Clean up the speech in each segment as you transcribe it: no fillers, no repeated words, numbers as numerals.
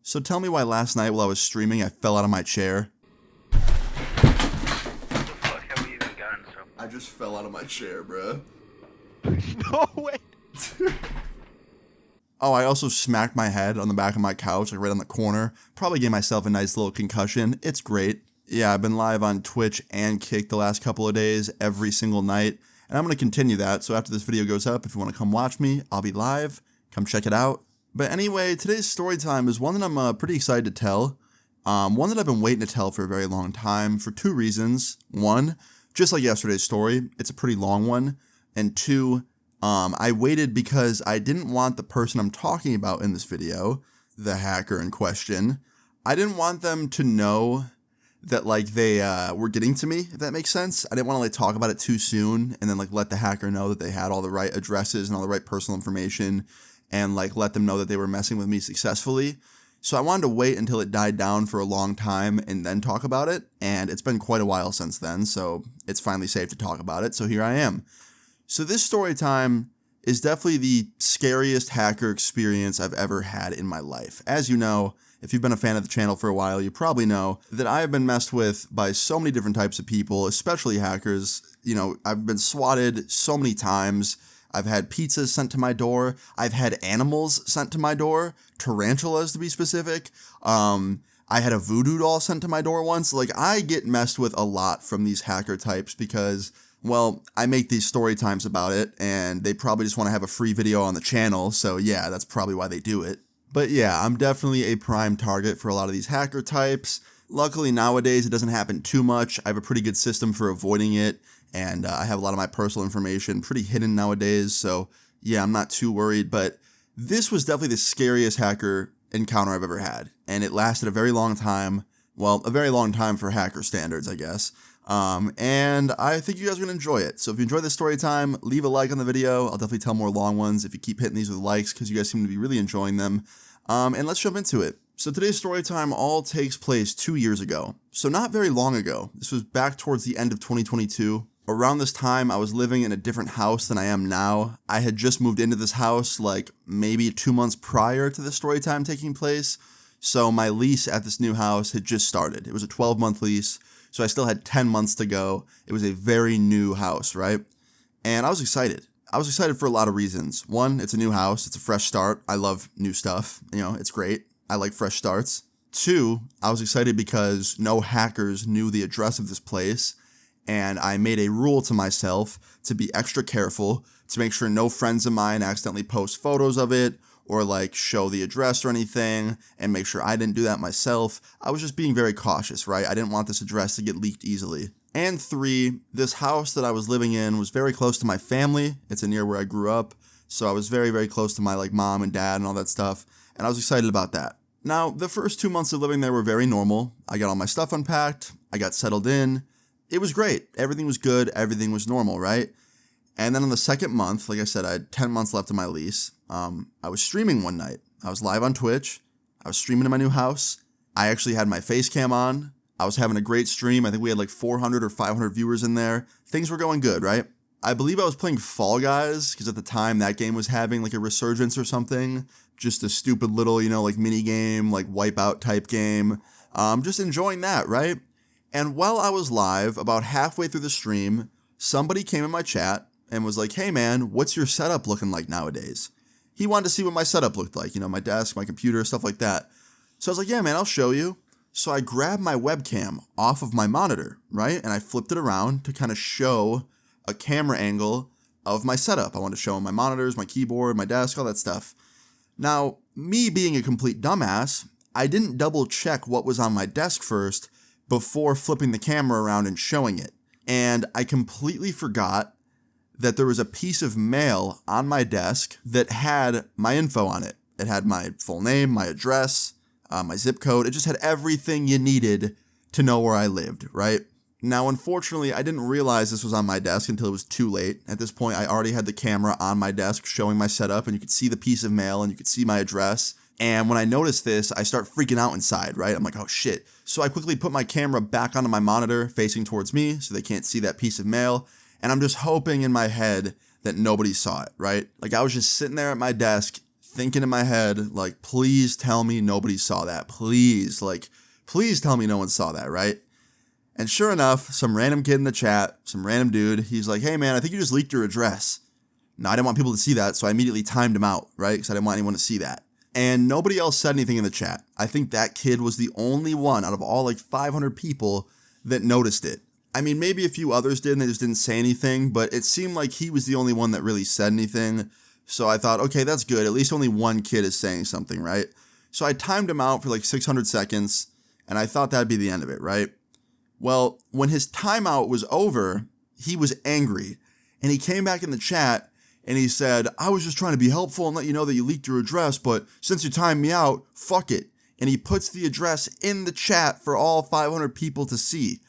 So tell me why last night while I was streaming I fell out of my chair. What have we even gotten so far? I just fell out of my chair, bruh. No way. Oh, I also smacked my head on the back of my couch, like right on the corner. Probably gave myself a nice little concussion. It's great. Yeah, I've been live on Twitch and Kick the last couple of days, every single night. And I'm going to continue that, so after this video goes up, if you want to come watch me, I'll be live. Come check it out. But anyway, today's story time is one that I'm pretty excited to tell. One that I've been waiting to tell for a very long time for two reasons. One, just like yesterday's story, it's a pretty long one. And two, I waited because I didn't want the person I'm talking about in this video, the hacker in question, I didn't want them to know that like they were getting to me, if that makes sense. I didn't want to like talk about it too soon and then like let the hacker know that they had all the right addresses and all the right personal information and like let them know that they were messing with me successfully. So I wanted to wait until it died down for a long time and then talk about it. And it's been quite a while since then, so it's finally safe to talk about it. So here I am. So this story time is definitely the scariest hacker experience I've ever had in my life. As you know, if you've been a fan of the channel for a while, you probably know that I have been messed with by so many different types of people, especially hackers. You know, I've been swatted so many times. I've had pizzas sent to my door. I've had animals sent to my door, tarantulas to be specific. I had a voodoo doll sent to my door once. Like, I get messed with a lot from these hacker types because, well, I make these story times about it, and they probably just want to have a free video on the channel, so yeah, that's probably why they do it. But yeah, I'm definitely a prime target for a lot of these hacker types. Luckily, nowadays, it doesn't happen too much. I have a pretty good system for avoiding it, and I have a lot of my personal information pretty hidden nowadays, so yeah, I'm not too worried, but this was definitely the scariest hacker encounter I've ever had, and it lasted a very long time. Well, a very long time for hacker standards, I guess. And I think you guys are going to enjoy it. So if you enjoy this story time, leave a like on the video. I'll definitely tell more long ones if you keep hitting these with likes because you guys seem to be really enjoying them. And let's jump into it. So today's story time all takes place 2 years ago. So not very long ago. This was back towards the end of 2022. Around this time, I was living in a different house than I am now. I had just moved into this house like maybe 2 months prior to the story time taking place. So my lease at this new house had just started. It was a 12-month lease. So I still had 10 months to go. It was a very new house, right? And I was excited. I was excited for a lot of reasons. One, it's a new house. It's a fresh start. I love new stuff. You know, it's great. I like fresh starts. Two, I was excited because no hackers knew the address of this place. And I made a rule to myself to be extra careful, to make sure no friends of mine accidentally post photos of it or like show the address or anything, and make sure I didn't do that myself. I was just being very cautious, right? I didn't want this address to get leaked easily. And three, this house that I was living in was very close to my family. It's near where I grew up, so I was very, very close to my like mom and dad and all that stuff, and I was excited about that. Now, the first 2 months of living there were very normal. I got all my stuff unpacked, I got settled in. It was great. Everything was good, everything was normal, right? And then on the second month, like I said, I had 10 months left of my lease. I was streaming one night. I was live on Twitch. I was streaming in my new house. I actually had my face cam on. I was having a great stream. I think we had like 400 or 500 viewers in there. Things were going good, right? I believe I was playing Fall Guys because at the time that game was having like a resurgence or something. Just a stupid little, you know, like mini game, like Wipeout type game. Just enjoying that, right? And while I was live, about halfway through the stream, somebody came in my chat and was like, hey man, what's your setup looking like nowadays? He wanted to see what my setup looked like, you know, my desk, my computer, stuff like that. So I was like, yeah man, I'll show you. So I grabbed my webcam off of my monitor, right? And I flipped it around to kind of show a camera angle of my setup. I wanted to show my monitors, my keyboard, my desk, all that stuff. Now, me being a complete dumbass, I didn't double check what was on my desk first before flipping the camera around and showing it. And I completely forgot that there was a piece of mail on my desk that had my info on it. It had my full name, my address, my zip code. It just had everything you needed to know where I lived, right? Now, unfortunately, I didn't realize this was on my desk until it was too late. At this point, I already had the camera on my desk showing my setup, and you could see the piece of mail, and you could see my address. And when I noticed this, I start freaking out inside, right? I'm like, oh shit. So I quickly put my camera back onto my monitor facing towards me so they can't see that piece of mail. And I'm just hoping in my head that nobody saw it, right? Like I was just sitting there at my desk thinking in my head, like, please tell me nobody saw that. Please, like, please tell me no one saw that, right? And sure enough, some random kid in the chat, some random dude, he's like, hey man, I think you just leaked your address. Now, I didn't want people to see that, so I immediately timed him out, right? Because I didn't want anyone to see that. And nobody else said anything in the chat. I think that kid was the only one out of all like 500 people that noticed it. I mean, maybe a few others did and they just didn't say anything, but it seemed like he was the only one that really said anything. So I thought, okay, that's good. At least only one kid is saying something, right? So I timed him out for like 600 seconds, and I thought that'd be the end of it, right? Well, when his timeout was over, he was angry, and he came back in the chat, and he said, I was just trying to be helpful and let you know that you leaked your address, but since you timed me out, fuck it. And he puts the address in the chat for all 500 people to see.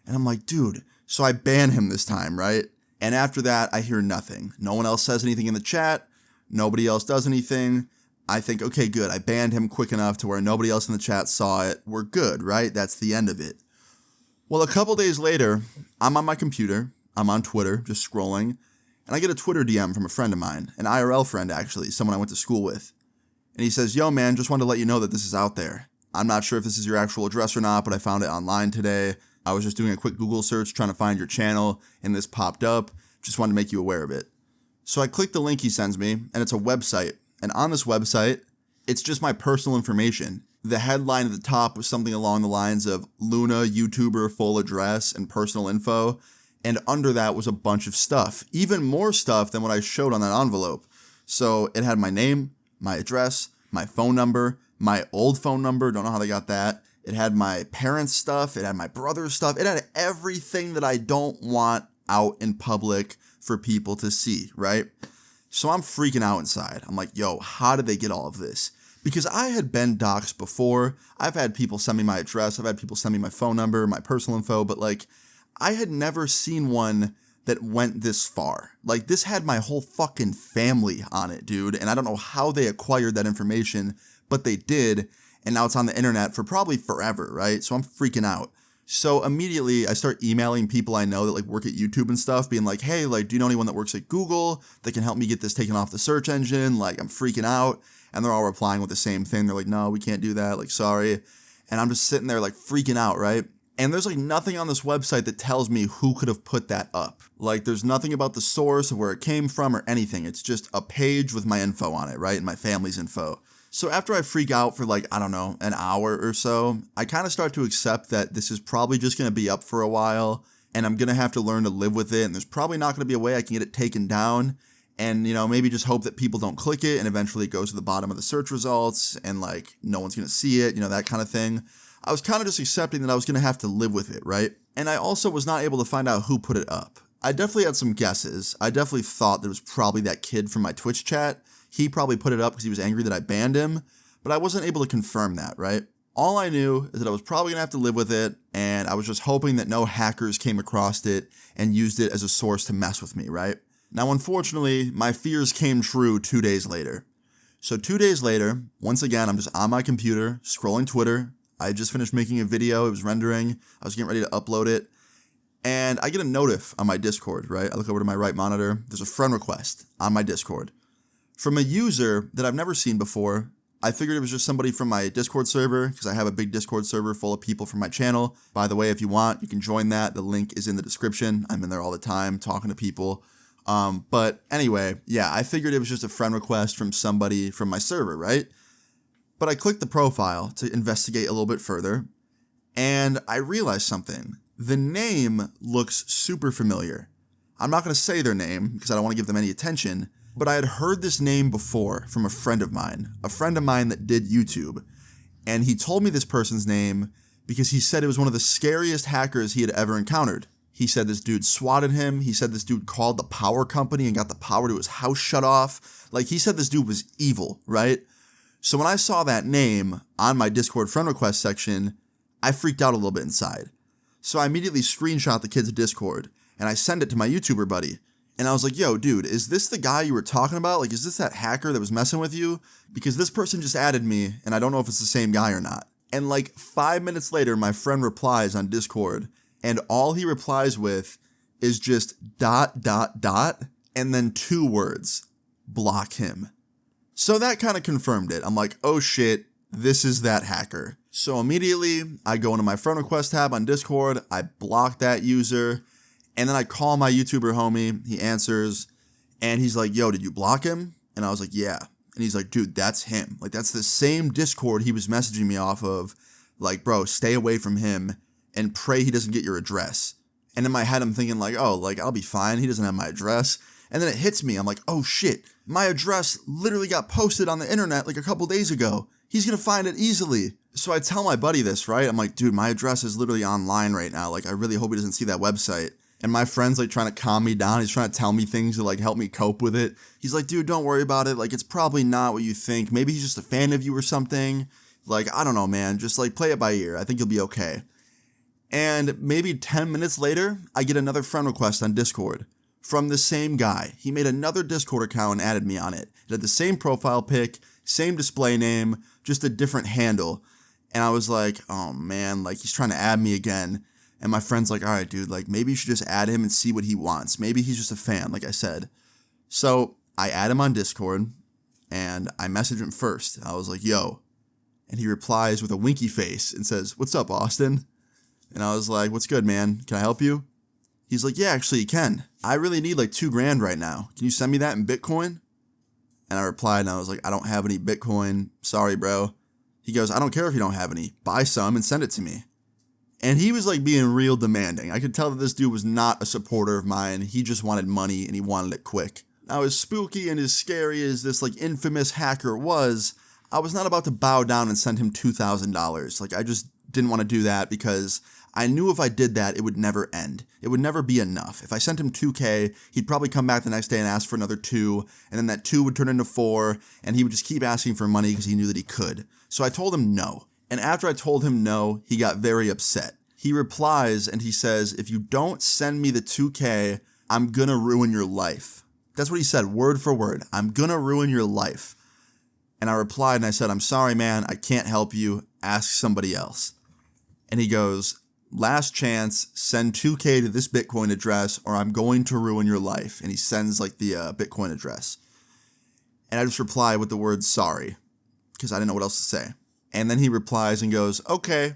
And I'm like, dude, so I ban him this time, right? And after that, I hear nothing. No one else says anything in the chat. Nobody else does anything. I think, okay, good. I banned him quick enough to where nobody else in the chat saw it. We're good, right? That's the end of it. Well, a couple days later, I'm on my computer. I'm on Twitter, just scrolling. And I get a Twitter DM from a friend of mine, an IRL friend actually, someone I went to school with. And he says, yo man, just wanted to let you know that this is out there. I'm not sure if this is your actual address or not, but I found it online today. I was just doing a quick Google search trying to find your channel, and this popped up. Just wanted to make you aware of it. So I click the link he sends me, and it's a website. And on this website, it's just my personal information. The headline at the top was something along the lines of Luna YouTuber full address and personal info. And under that was a bunch of stuff, even more stuff than what I showed on that envelope. So it had my name, my address, my phone number, my old phone number, don't know how they got that. It had my parents' stuff, it had my brother's stuff, it had everything that I don't want out in public for people to see, right? So I'm freaking out inside. I'm like, yo, how did they get all of this? Because I had been doxxed before. I've had people send me my address, I've had people send me my phone number, my personal info, but like, I had never seen one that went this far. Like, this had my whole fucking family on it, dude. And I don't know how they acquired that information, but they did. And now it's on the internet for probably forever, right? So I'm freaking out. So immediately I start emailing people I know that like work at YouTube and stuff, being like, hey, like, do you know anyone that works at Google that can help me get this taken off the search engine? Like, I'm freaking out. And they're all replying with the same thing. They're like, no, we can't do that. Like, sorry. And I'm just sitting there like freaking out, right? And there's like nothing on this website that tells me who could have put that up. Like, there's nothing about the source of where it came from or anything. It's just a page with my info on it, right? And my family's info. So after I freak out for like, I don't know, an hour or so, I kind of start to accept that this is probably just going to be up for a while and I'm going to have to learn to live with it. And there's probably not going to be a way I can get it taken down. And, you know, maybe just hope that people don't click it and eventually it goes to the bottom of the search results and like no one's going to see it, you know, that kind of thing. I was kind of just accepting that I was going to have to live with it, right? And I also was not able to find out who put it up. I definitely had some guesses. I definitely thought that it was probably that kid from my Twitch chat. He probably put it up because he was angry that I banned him, but I wasn't able to confirm that, right? All I knew is that I was probably going to have to live with it, and I was just hoping that no hackers came across it and used it as a source to mess with me, right? Now, unfortunately, my fears came true 2 days later. So 2 days later, once again, I'm just on my computer, scrolling Twitter. I had just finished making a video, it was rendering, I was getting ready to upload it, and I get a notif on my Discord, right? I look over to my right monitor, there's a friend request on my Discord from a user that I've never seen before. I figured it was just somebody from my Discord server, because I have a big Discord server full of people from my channel. By the way, if you want, you can join that, the link is in the description. I'm in there all the time talking to people. But anyway, yeah, I figured it was just a friend request from somebody from my server, right? But I clicked the profile to investigate a little bit further, and I realized something. The name looks super familiar. I'm not going to say their name because I don't want to give them any attention, but I had heard this name before from a friend of mine that did YouTube, and he told me this person's name because he said it was one of the scariest hackers he had ever encountered. He said this dude swatted him. He said this dude called the power company and got the power to his house shut off. Like, he said this dude was evil, right? So when I saw that name on my Discord friend request section, I freaked out a little bit inside. So I immediately screenshot the kid's Discord and I sent it to my YouTuber buddy. And I was like, yo, dude, is this the guy you were talking about? Like, is this that hacker that was messing with you? Because this person just added me and I don't know if it's the same guy or not. And like 5 minutes later, my friend replies on Discord and all he replies with is just ... and then 2 words, block him. So that kind of confirmed it. I'm like, oh shit, this is that hacker. So immediately I go into my friend request tab on Discord, I block that user, and then I call my YouTuber homie, he answers, and he's like, yo, did you block him? And I was like, yeah. And he's like, dude, that's him. Like, that's the same Discord he was messaging me off of. Like, bro, stay away from him and pray he doesn't get your address. And in my head, I'm thinking like, oh, like, I'll be fine. He doesn't have my address. And then it hits me. I'm like, oh shit, my address literally got posted on the internet like a couple days ago. He's going to find it easily. So I tell my buddy this, right? I'm like, dude, my address is literally online right now. Like, I really hope he doesn't see that website. And my friend's like trying to calm me down. He's trying to tell me things to like help me cope with it. He's like, dude, don't worry about it. Like, it's probably not what you think. Maybe he's just a fan of you or something. Like, I don't know, man. Just like play it by ear. I think you'll be okay. And maybe 10 minutes later, I get another friend request on Discord from the same guy. He made another Discord account and added me on it. It had the same profile pic, same display name, just a different handle. And I was like, oh man, like he's trying to add me again. And my friend's like, all right, dude, like maybe you should just add him and see what he wants. Maybe he's just a fan, like I said. So I add him on Discord and I message him first. I was like, yo. And he replies with a winky face and says, what's up, Austin? And I was like, what's good, man? Can I help you? He's like, yeah, actually you can. I really need like $2,000 right now. Can you send me that in Bitcoin? And I replied and I was like, I don't have any Bitcoin. Sorry, bro. He goes, I don't care if you don't have any. Buy some and send it to me. And he was like being real demanding. I could tell that this dude was not a supporter of mine. He just wanted money and he wanted it quick. Now, as spooky and as scary as this like infamous hacker was, I was not about to bow down and send him $2,000. Like, I just didn't want to do that because I knew if I did that, it would never end. It would never be enough. If I sent him $2,000, he'd probably come back the next day and ask for another 2, and then that 2 would turn into 4, and he would just keep asking for money because he knew that he could. So I told him no. And after I told him no, he got very upset. He replies and he says, if you don't send me the $2,000, I'm gonna ruin your life. That's what he said, word for word. I'm gonna ruin your life. And I replied and I said, I'm sorry, man. I can't help you. Ask somebody else. And he goes, last chance, send $2,000 to this Bitcoin address or I'm going to ruin your life. And he sends like the Bitcoin address. And I just reply with the word sorry because I didn't know what else to say. And then he replies and goes, okay,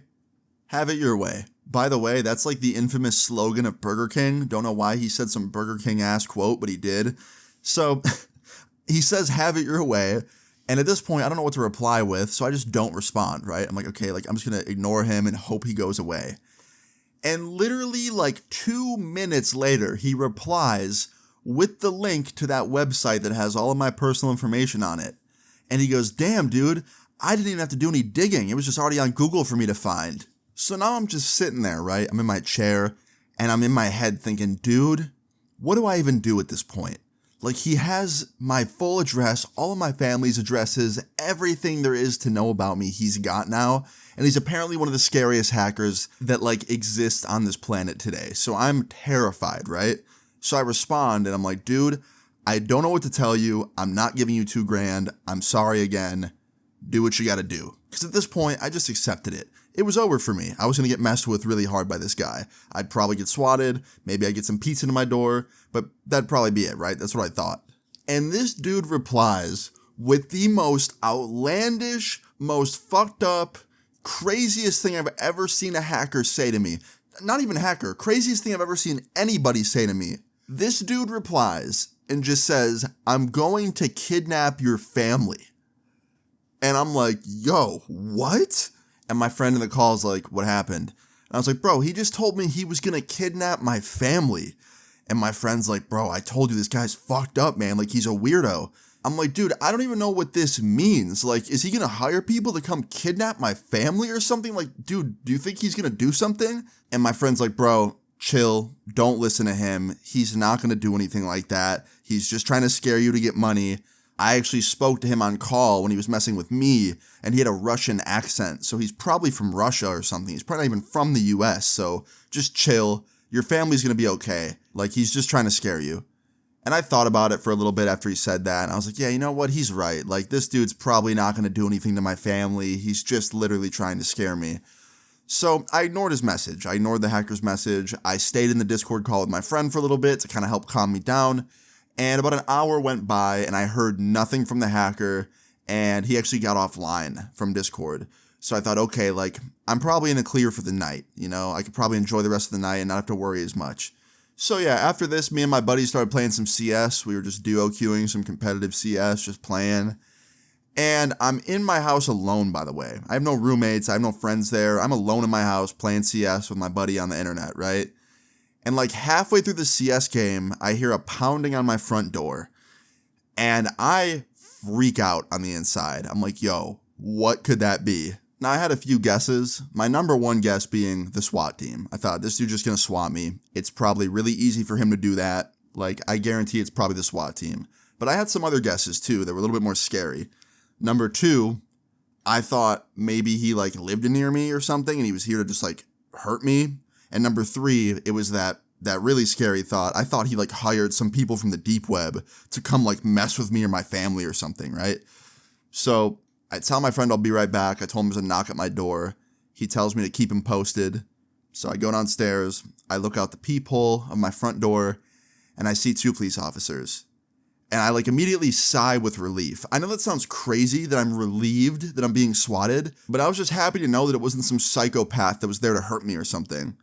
have it your way. By the way, that's like the infamous slogan of Burger King. Don't know why he said some Burger King ass quote, but he did. So he says, have it your way. And at this point, I don't know what to reply with. So I just don't respond, right? I'm like, okay, like I'm just going to ignore him and hope he goes away. And literally like 2 minutes later, he replies with the link to that website that has all of my personal information on it. And he goes, damn, dude, I didn't even have to do any digging. It was just already on Google for me to find. So now I'm just sitting there, right? I'm in my chair and I'm in my head thinking, dude, what do I even do at this point? Like, he has my full address, all of my family's addresses, everything there is to know about me he's got now. And he's apparently one of the scariest hackers that like exists on this planet today. So I'm terrified, right? So I respond and I'm like, dude, I don't know what to tell you. I'm not giving you $2,000. I'm sorry again. Do what you got to do. Because at this point, I just accepted it. It was over for me. I was going to get messed with really hard by this guy. I'd probably get swatted. Maybe I'd get some pizza to my door. But that'd probably be it, right? That's what I thought. And this dude replies with the most outlandish, most fucked up, craziest thing I've ever seen a hacker say to me. Not even a hacker. Craziest thing I've ever seen anybody say to me. This dude replies and just says, I'm going to kidnap your family. And I'm like, yo, what? And my friend in the call is like, what happened? And I was like, bro, he just told me he was going to kidnap my family. And my friend's like, bro, I told you this guy's fucked up, man. Like, he's a weirdo. I'm like, dude, I don't even know what this means. Like, is he going to hire people to come kidnap my family or something? Like, dude, do you think he's going to do something? And my friend's like, bro, chill. Don't listen to him. He's not going to do anything like that. He's just trying to scare you to get money. I actually spoke to him on call when he was messing with me, and he had a Russian accent, so he's probably from Russia or something. He's probably not even from the US, so just chill. Your family's gonna be okay. Like, he's just trying to scare you. And I thought about it for a little bit after he said that, and I was like, yeah, you know what? He's right. Like, this dude's probably not gonna do anything to my family. He's just literally trying to scare me. So I ignored his message. I ignored the hacker's message. I stayed in the Discord call with my friend for a little bit to kind of help calm me down. And about an hour went by and I heard nothing from the hacker, and he actually got offline from Discord. So I thought, okay, like, I'm probably in the clear for the night. You know, I could probably enjoy the rest of the night and not have to worry as much. So yeah, after this, me and my buddies started playing some CS. We were just duo queuing some competitive CS, just playing. And I'm in my house alone, by the way. I have no roommates. I have no friends there. I'm alone in my house playing CS with my buddy on the internet, right? And like halfway through the CS game, I hear a pounding on my front door. And I freak out on the inside. I'm like, yo, what could that be? Now, I had a few guesses. My number one guess being the SWAT team. I thought, this dude's just going to swat me. It's probably really easy for him to do that. Like, I guarantee it's probably the SWAT team. But I had some other guesses, too, that were a little bit more scary. Number two, I thought maybe he, like, lived near me or something, and he was here to just, like, hurt me. And number three, it was that really scary thought. I thought he, like, hired some people from the deep web to come, like, mess with me or my family or something, right? So I tell my friend I'll be right back. I told him there's a knock at my door. He tells me to keep him posted. So I go downstairs. I look out the peephole of my front door, and I see 2 police officers. And I like immediately sigh with relief. I know that sounds crazy that I'm relieved that I'm being swatted, but I was just happy to know that it wasn't some psychopath that was there to hurt me or something.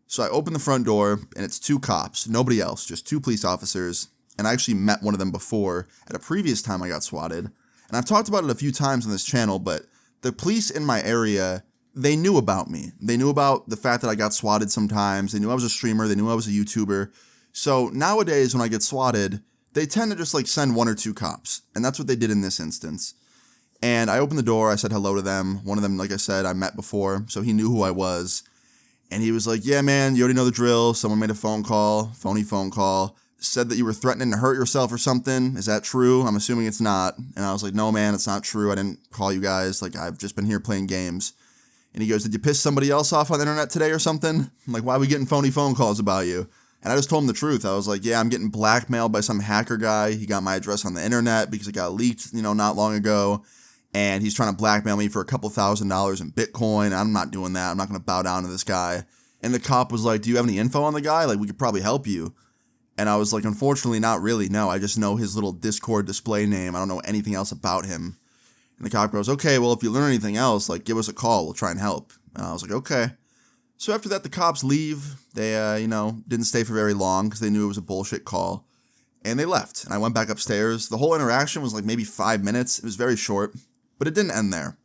So I open the front door, and it's 2 cops, nobody else, just 2 police officers. And I actually met one of them before at a previous time I got swatted. And I've talked about it a few times on this channel, but the police in my area, they knew about me. They knew about the fact that I got swatted sometimes. They knew I was a streamer. They knew I was a YouTuber. So nowadays when I get swatted, they tend to just like send 1 or 2 cops. And that's what they did in this instance. And I opened the door. I said hello to them. One of them, like I said, I met before, so he knew who I was. And he was like, yeah, man, you already know the drill. Someone made a phone call, phony phone call, said that you were threatening to hurt yourself or something. Is that true? I'm assuming it's not. And I was like, no, man, it's not true. I didn't call you guys. Like, I've just been here playing games. And he goes, did you piss somebody else off on the internet today or something? I'm like, why are we getting phony phone calls about you? And I just told him the truth. I was like, yeah, I'm getting blackmailed by some hacker guy. He got my address on the internet because it got leaked, not long ago. And he's trying to blackmail me for a couple $1,000s in Bitcoin. I'm not doing that. I'm not going to bow down to this guy. And the cop was like, do you have any info on the guy? Like, we could probably help you. And I was like, unfortunately, not really. No, I just know his little Discord display name. I don't know anything else about him. And the cop goes, okay, well, if you learn anything else, like, give us a call. We'll try and help. And I was like, okay. So after that, the cops leave. They, didn't stay for very long because they knew it was a bullshit call. And they left. And I went back upstairs. The whole interaction was like maybe 5 minutes. It was very short. But it didn't end there.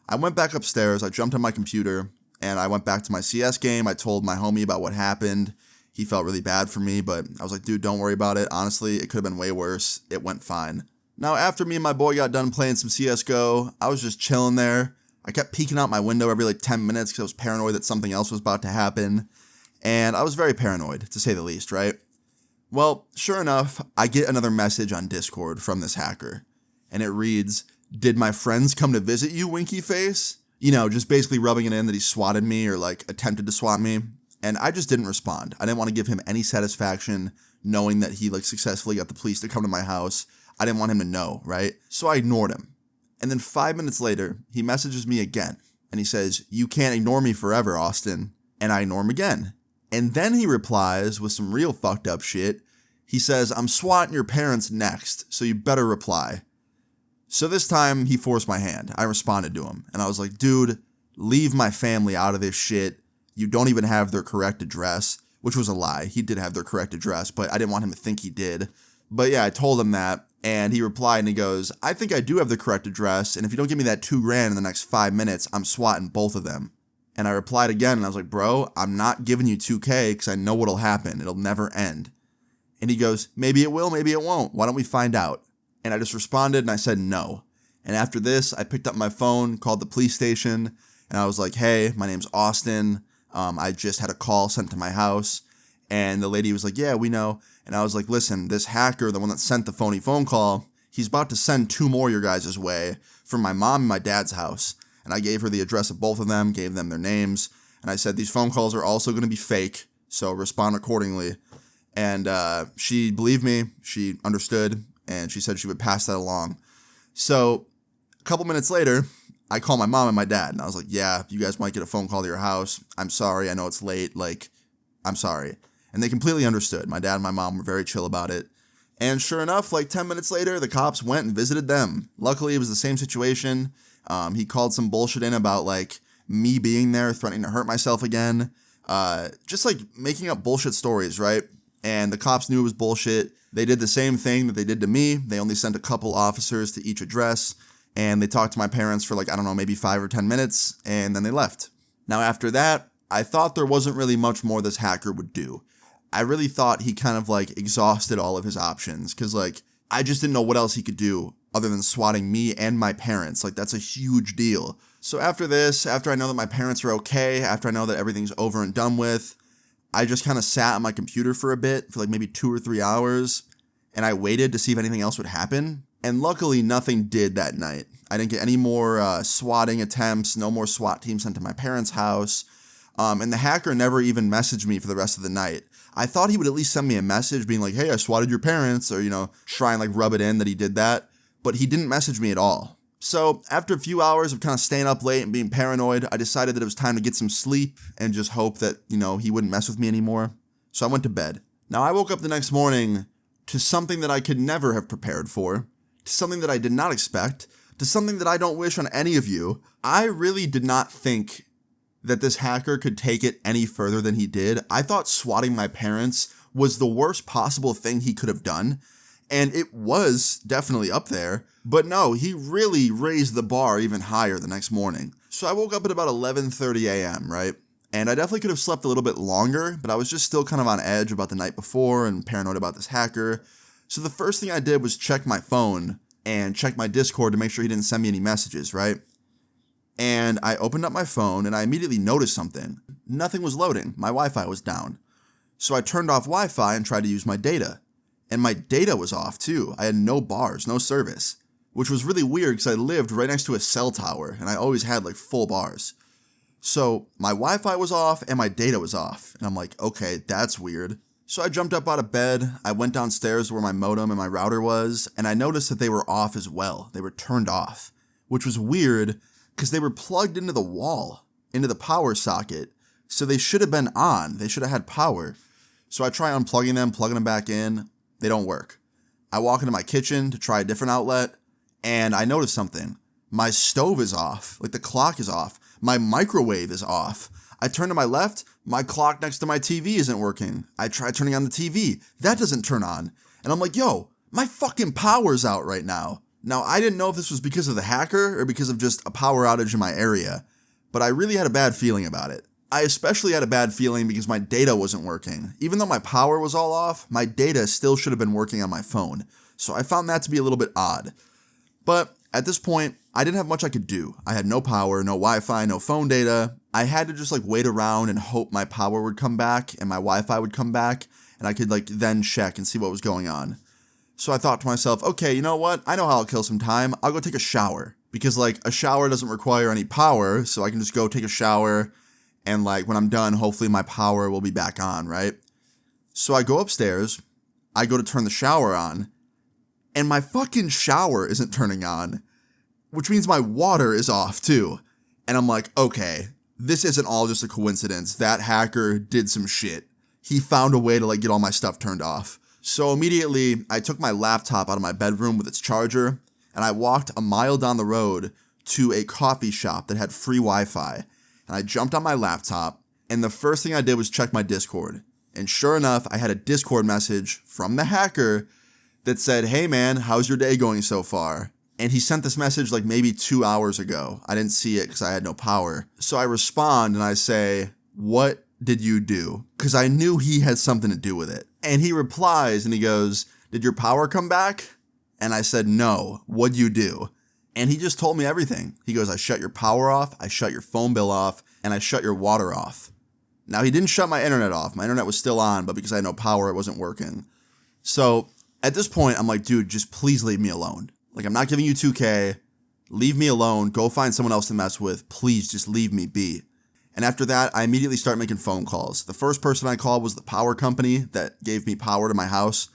I went back upstairs. I jumped on my computer. And I went back to my CS game. I told my homie about what happened. He felt really bad for me, but I was like, dude, don't worry about it. Honestly, it could have been way worse. It went fine. Now, after me and my boy got done playing some CSGO, I was just chilling there. I kept peeking out my window every like 10 minutes because I was paranoid that something else was about to happen. And I was very paranoid, to say the least, right? Well, sure enough, I get another message on Discord from this hacker. And it reads, did my friends come to visit you, winky face? Just basically rubbing it in that he swatted me or like attempted to swat me. And I just didn't respond. I didn't want to give him any satisfaction knowing that he like successfully got the police to come to my house. I didn't want him to know, right? So I ignored him. And then 5 minutes later, he messages me again. And he says, you can't ignore me forever, Austin. And I ignore him again. And then he replies with some real fucked up shit. He says, I'm swatting your parents next, so you better reply. So this time, he forced my hand. I responded to him. And I was like, dude, leave my family out of this shit. You don't even have their correct address, which was a lie. He did have their correct address, but I didn't want him to think he did. But yeah, I told him that, and he replied, and he goes, I think I do have the correct address, and if you don't give me that $2,000 in the next 5 minutes, I'm swatting both of them. And I replied again, and I was like, bro, I'm not giving you $2,000 because I know what'll happen. It'll never end. And he goes, maybe it will, maybe it won't. Why don't we find out? And I just responded, and I said no. And after this, I picked up my phone, called the police station, and I was like, hey, my name's Austin. I just had a call sent to my house, and the lady was like, yeah, we know. And I was like, listen, this hacker, the one that sent the phony phone call, he's about to send 2 more your guys' way from my mom and my dad's house. And I gave her the address of both of them, gave them their names, and I said, these phone calls are also going to be fake, so respond accordingly. And she believed me, she understood, and she said she would pass that along. So a couple minutes later, I call my mom and my dad, and I was like, yeah, you guys might get a phone call to your house. I'm sorry. I know it's late. Like, I'm sorry. And they completely understood. My dad and my mom were very chill about it. And sure enough, like 10 minutes later, the cops went and visited them. Luckily, it was the same situation. He called some bullshit in about like me being there, threatening to hurt myself again. Just like making up bullshit stories, right? And the cops knew it was bullshit. They did the same thing that they did to me. They only sent a couple officers to each address, and they talked to my parents for like, I don't know, maybe 5 or 10 minutes, and then they left. Now after that, I thought there wasn't really much more this hacker would do. I really thought he kind of like exhausted all of his options, because like I just didn't know what else he could do other than swatting me and my parents. Like that's a huge deal. So after this, after I know that my parents are okay, after I know that everything's over and done with, I just kind of sat on my computer for a bit, for like maybe 2 or 3 hours, and I waited to see if anything else would happen. And luckily, nothing did that night. I didn't get any more swatting attempts, no more SWAT teams sent to my parents' house, and the hacker never even messaged me for the rest of the night. I thought he would at least send me a message being like, hey, I swatted your parents, or, try and like rub it in that he did that, but he didn't message me at all. So after a few hours of kind of staying up late and being paranoid, I decided that it was time to get some sleep and just hope that, he wouldn't mess with me anymore. So I went to bed. Now I woke up the next morning to something that I could never have prepared for, to something that I did not expect, to something that I don't wish on any of you. I really did not think that this hacker could take it any further than he did. I thought swatting my parents was the worst possible thing he could have done, and it was definitely up there, but no, he really raised the bar even higher the next morning. So I woke up at about 11:30 a.m., right? And I definitely could have slept a little bit longer, but I was just still kind of on edge about the night before and paranoid about this hacker. So the first thing I did was check my phone and check my Discord to make sure he didn't send me any messages, right? And I opened up my phone and I immediately noticed something. Nothing was loading. My Wi-Fi was down. So I turned off Wi-Fi and tried to use my data. And my data was off too. I had no bars, no service, which was really weird because I lived right next to a cell tower and I always had like full bars. So my Wi-Fi was off and my data was off. And I'm like, okay, that's weird. So I jumped up out of bed. I went downstairs where my modem and my router was, and I noticed that they were off as well. They were turned off, which was weird because they were plugged into the wall, into the power socket. So they should have been on. They should have had power. So I try unplugging them, plugging them back in. They don't work. I walk into my kitchen to try a different outlet, and I notice something. My stove is off. Like the clock is off. My microwave is off. I turn to my left. My clock next to my TV isn't working. I try turning on the TV. That doesn't turn on. And I'm like, yo, my fucking power's out right now. Now, I didn't know if this was because of the hacker or because of just a power outage in my area, but I really had a bad feeling about it. I especially had a bad feeling because my data wasn't working. Even though my power was all off, my data still should have been working on my phone. So I found that to be a little bit odd. But at this point, I didn't have much I could do. I had no power, no Wi-Fi, no phone data. I had to just like wait around and hope my power would come back and my Wi-Fi would come back and I could like then check and see what was going on. So I thought to myself, okay, you know what? I know how I'll kill some time. I'll go take a shower because like a shower doesn't require any power. So I can just go take a shower and like when I'm done, hopefully my power will be back on, right? So I go upstairs. I go to turn the shower on and my fucking shower isn't turning on, which means my water is off too. And I'm like, okay, this isn't all just a coincidence. That hacker did some shit. He found a way to like get all my stuff turned off. So immediately I took my laptop out of my bedroom with its charger and I walked a mile down the road to a coffee shop that had free Wi-Fi. And I jumped on my laptop and the first thing I did was check my Discord. And sure enough, I had a Discord message from the hacker that said, hey man, how's your day going so far? And he sent this message like maybe 2 hours ago. I didn't see it because I had no power. So I respond and I say, what did you do? Because I knew he had something to do with it. And he replies and he goes, did your power come back? And I said, no, what'd you do? And he just told me everything. He goes, I shut your power off, I shut your phone bill off, and I shut your water off. Now he didn't shut my internet off. My internet was still on, but because I had no power, it wasn't working. So at this point, I'm like, dude, just please leave me alone. Like, I'm not giving you 2K. Leave me alone. Go find someone else to mess with. Please just leave me be. And after that, I immediately start making phone calls. The first person I called was the power company that gave me power to my house.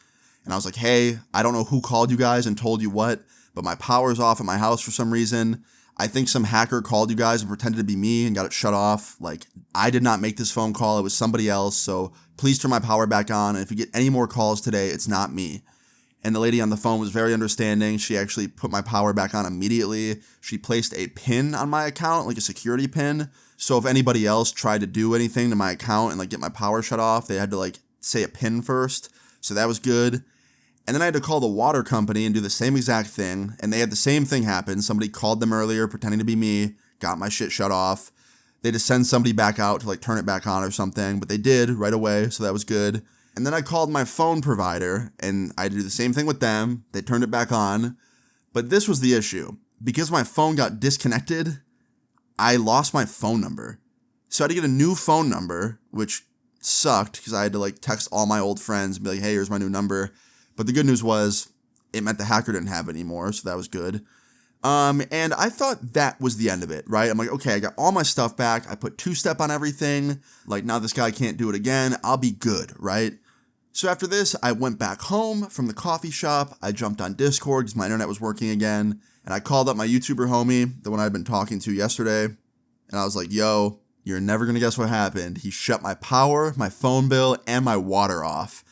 And I was like, hey, I don't know who called you guys and told you what, but my power's off at my house for some reason. I think some hacker called you guys and pretended to be me and got it shut off. Like, I did not make this phone call. It was somebody else. So please turn my power back on. And if you get any more calls today, it's not me. And the lady on the phone was very understanding. She actually put my power back on immediately. She placed a pin on my account, like a security pin. So if anybody else tried to do anything to my account and like get my power shut off, they had to like say a pin first. So that was good. And then I had to call the water company and do the same exact thing. And they had the same thing happen. Somebody called them earlier pretending to be me, got my shit shut off. They had to send somebody back out to like turn it back on or something, but they did right away. So that was good. And then I called my phone provider and I had to do the same thing with them. They turned it back on. But this was the issue. Because my phone got disconnected, I lost my phone number. So I had to get a new phone number, which sucked because I had to like text all my old friends and be like, hey, here's my new number. But the good news was it meant the hacker didn't have it anymore. So that was good. And I thought that was the end of it, right? I'm like, okay, I got all my stuff back. I put two-step on everything. Like now this guy can't do it again. I'll be good, right? So after this, I went back home from the coffee shop. I jumped on Discord because my internet was working again. And I called up my YouTuber homie, the one I'd been talking to yesterday. And I was like, yo, you're never going to guess what happened. He shut my power, my phone bill, and my water off.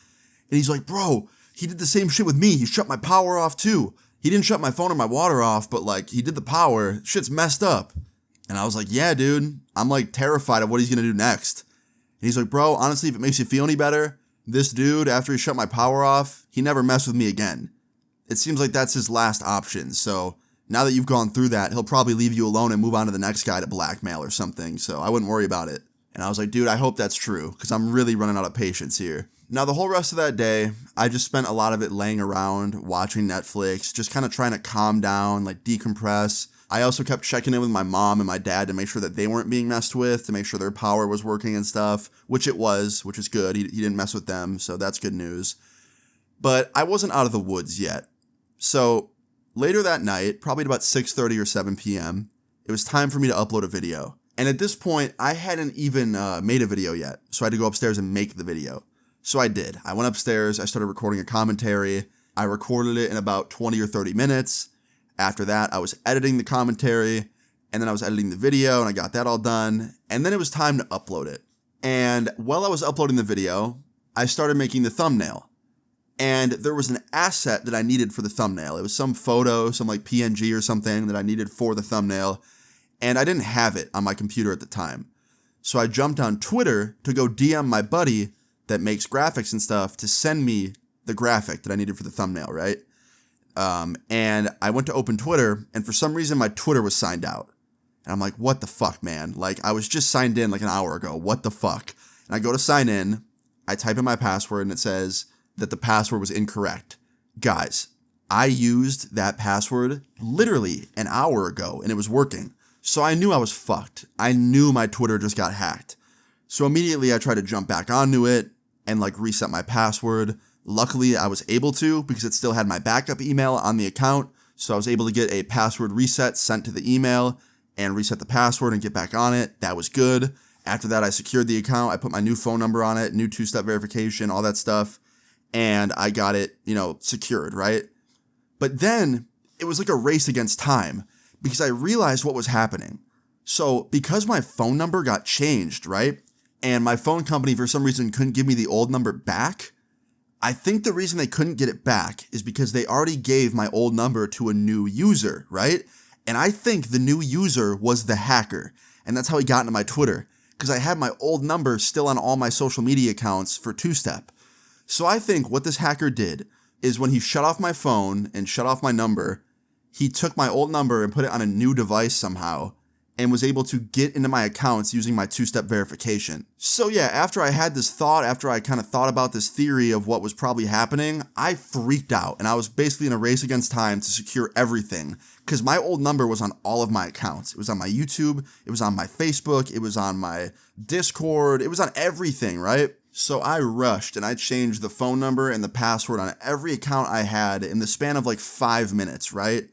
And he's like, bro, he did the same shit with me. He shut my power off too. He didn't shut my phone or my water off, but like he did the power. Shit's messed up. And I was like, yeah, dude, I'm like terrified of what he's going to do next. And he's like, bro, honestly, if it makes you feel any better, this dude, after he shut my power off, he never messed with me again. It seems like that's his last option. So now that you've gone through that, he'll probably leave you alone and move on to the next guy to blackmail or something. So I wouldn't worry about it. And I was like, dude, I hope that's true because I'm really running out of patience here. Now, the whole rest of that day, I just spent a lot of it laying around, watching Netflix, just kind of trying to calm down, like decompress. I also kept checking in with my mom and my dad to make sure that they weren't being messed with, to make sure their power was working and stuff, which it was, which is good. He didn't mess with them, so that's good news. But I wasn't out of the woods yet. So later that night, probably at about 6:30 or 7 p.m., it was time for me to upload a video. And at this point, I hadn't even made a video yet, so I had to go upstairs and make the video. So I did. I went upstairs, I started recording a commentary. I recorded it in about 20 or 30 minutes. After that, I was editing the commentary, and then I was editing the video, and I got that all done. And then it was time to upload it. And while I was uploading the video, I started making the thumbnail. And there was an asset that I needed for the thumbnail. It was some photo, some like PNG or something that I needed for the thumbnail. And I didn't have it on my computer at the time. So I jumped on Twitter to go DM my buddy that makes graphics and stuff to send me the graphic that I needed for the thumbnail, right? And I went to open Twitter, and for some reason my Twitter was signed out. And I'm like, what the fuck, man? Like, I was just signed in like an hour ago. What the fuck? And I go to sign in, I type in my password, and it says that the password was incorrect. Guys, I used that password literally an hour ago, and it was working. So I knew I was fucked. I knew my Twitter just got hacked. So immediately I tried to jump back onto it and like reset my password. Luckily, I was able to because it still had my backup email on the account. So I was able to get a password reset sent to the email and reset the password and get back on it. That was good. After that, I secured the account. I put my new phone number on it, new two-step verification, all that stuff. And I got it, secured, right? But then it was like a race against time because I realized what was happening. So because my phone number got changed, right? And my phone company, for some reason, couldn't give me the old number back. I think the reason they couldn't get it back is because they already gave my old number to a new user, right? And I think the new user was the hacker. And that's how he got into my Twitter. Because I had my old number still on all my social media accounts for two-step. So I think what this hacker did is when he shut off my phone and shut off my number, he took my old number and put it on a new device somehow and was able to get into my accounts using my two-step verification. So yeah, after I had this thought, after I kind of thought about this theory of what was probably happening, I freaked out and I was basically in a race against time to secure everything because my old number was on all of my accounts. It was on my YouTube, it was on my Facebook, it was on my Discord, it was on everything, right? So I rushed and I changed the phone number and the password on every account I had in the span of like 5 minutes, right?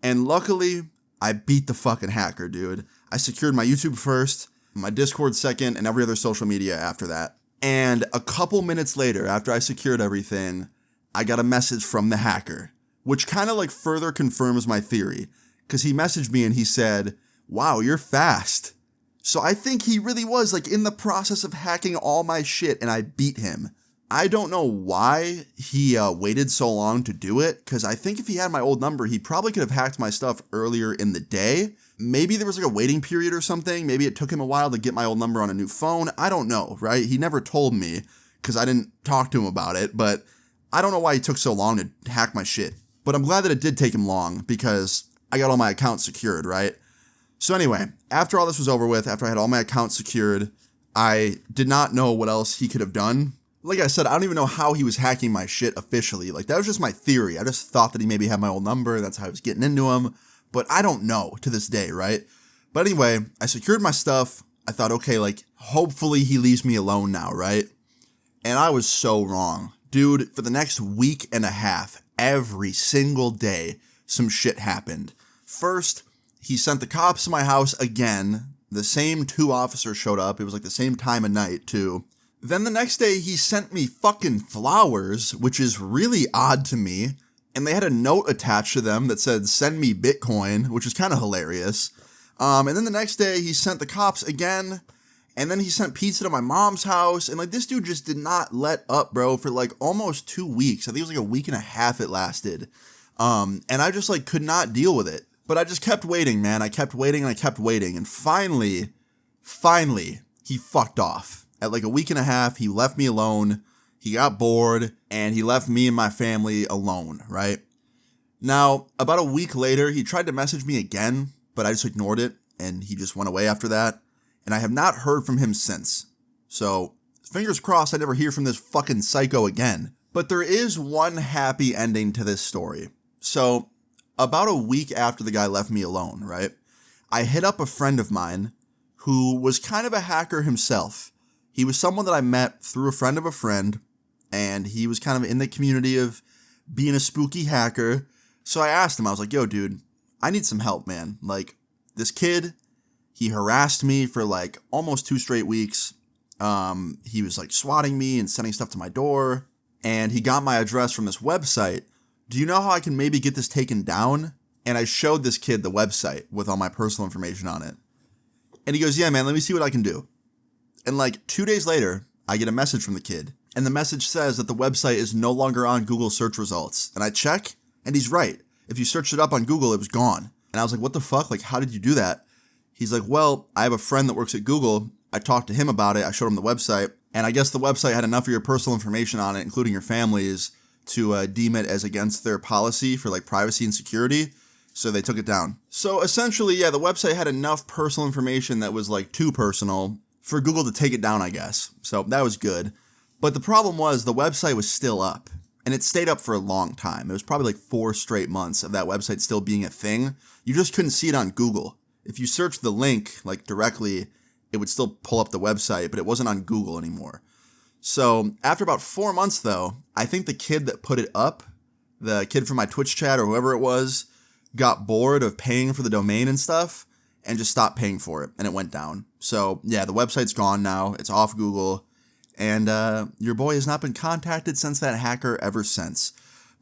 And luckily, I beat the fucking hacker, dude. I secured my YouTube first, my Discord second, and every other social media after that. And a couple minutes later, after I secured everything, I got a message from the hacker, which kind of like further confirms my theory. Because he messaged me and he said, wow, you're fast. So I think he really was like in the process of hacking all my shit and I beat him. I don't know why he waited so long to do it, because I think if he had my old number, he probably could have hacked my stuff earlier in the day. Maybe there was like a waiting period or something. Maybe it took him a while to get my old number on a new phone. I don't know, right? He never told me because I didn't talk to him about it, but I don't know why he took so long to hack my shit. But I'm glad that it did take him long because I got all my accounts secured, right? So anyway, after all this was over with, after I had all my accounts secured, I did not know what else he could have done. Like I said, I don't even know how he was hacking my shit officially. Like, that was just my theory. I just thought that he maybe had my old number. That's how I was getting into him. But I don't know to this day, right? But anyway, I secured my stuff. I thought, okay, like, hopefully he leaves me alone now, right? And I was so wrong. Dude, for the next week and a half, every single day, some shit happened. First, he sent the cops to my house again. The same 2 officers showed up. It was like the same time of night, too. Then the next day, he sent me fucking flowers, which is really odd to me. And they had a note attached to them that said, "Send me Bitcoin," which is kind of hilarious. And then the next day, he sent the cops again. And then he sent pizza to my mom's house. And like, this dude just did not let up, bro, for like almost 2 weeks. I think it was like a week and a half it lasted. And I just like could not deal with it. But I just kept waiting, man. I kept waiting and I kept waiting. And finally, he fucked off. At like a week and a half, he left me alone. He got bored and he left me and my family alone, right? Now, about a week later, he tried to message me again, but I just ignored it and he just went away after that. And I have not heard from him since. So, fingers crossed I never hear from this fucking psycho again. But there is one happy ending to this story. So, about a week after the guy left me alone, right? I hit up a friend of mine who was kind of a hacker himself. He was someone that I met through a friend of a friend, and he was kind of in the community of being a spooky hacker. So I asked him, I was like, "Yo, dude, I need some help, man. Like, this kid, he harassed me for like almost 2 straight weeks. He was like swatting me and sending stuff to my door, and he got my address from this website. Do you know how I can maybe get this taken down?" And I showed this kid the website with all my personal information on it. And he goes, "Yeah, man, let me see what I can do." And like 2 days later, I get a message from the kid. And the message says that the website is no longer on Google search results. And I check, and he's right. If you searched it up on Google, it was gone. And I was like, "What the fuck? Like, how did you do that?" He's like, "Well, I have a friend that works at Google. I talked to him about it. I showed him the website. And I guess the website had enough of your personal information on it, including your family's, to deem it as against their policy for like privacy and security. So they took it down." So essentially, yeah, the website had enough personal information that was like too personal for Google to take it down, I guess. So that was good. But the problem was the website was still up. And it stayed up for a long time. It was probably like 4 straight months of that website still being a thing. You just couldn't see it on Google. If you searched the link like directly, it would still pull up the website, but it wasn't on Google anymore. So after about 4 months though, I think the kid that put it up, the kid from my Twitch chat or whoever it was, got bored of paying for the domain and stuff and just stopped paying for it, and it went down. So yeah, the website's gone now. It's off Google. And your boy has not been contacted since that hacker ever since.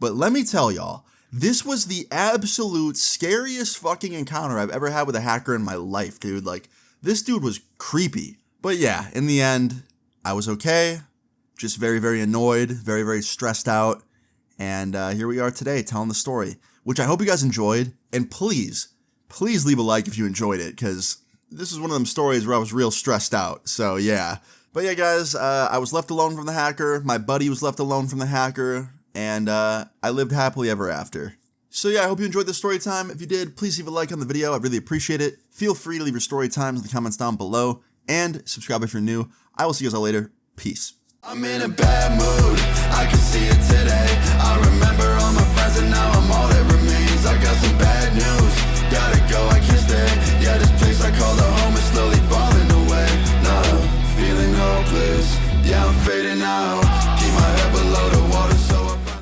But let me tell y'all, this was the absolute scariest fucking encounter I've ever had with a hacker in my life, dude. Like, this dude was creepy. But yeah, in the end, I was okay. Just very, very annoyed, very, very stressed out. And here we are today telling the story, which I hope you guys enjoyed. And please leave a like if you enjoyed it, because this is one of them stories where I was real stressed out. So yeah. But yeah, guys, I was left alone from the hacker. My buddy was left alone from the hacker. And I lived happily ever after. So yeah, I hope you enjoyed this story time. If you did, please leave a like on the video. I'd really appreciate it. Feel free to leave your story times in the comments down below. And subscribe if you're new. I will see you guys all later. Peace. I'm in a bad mood.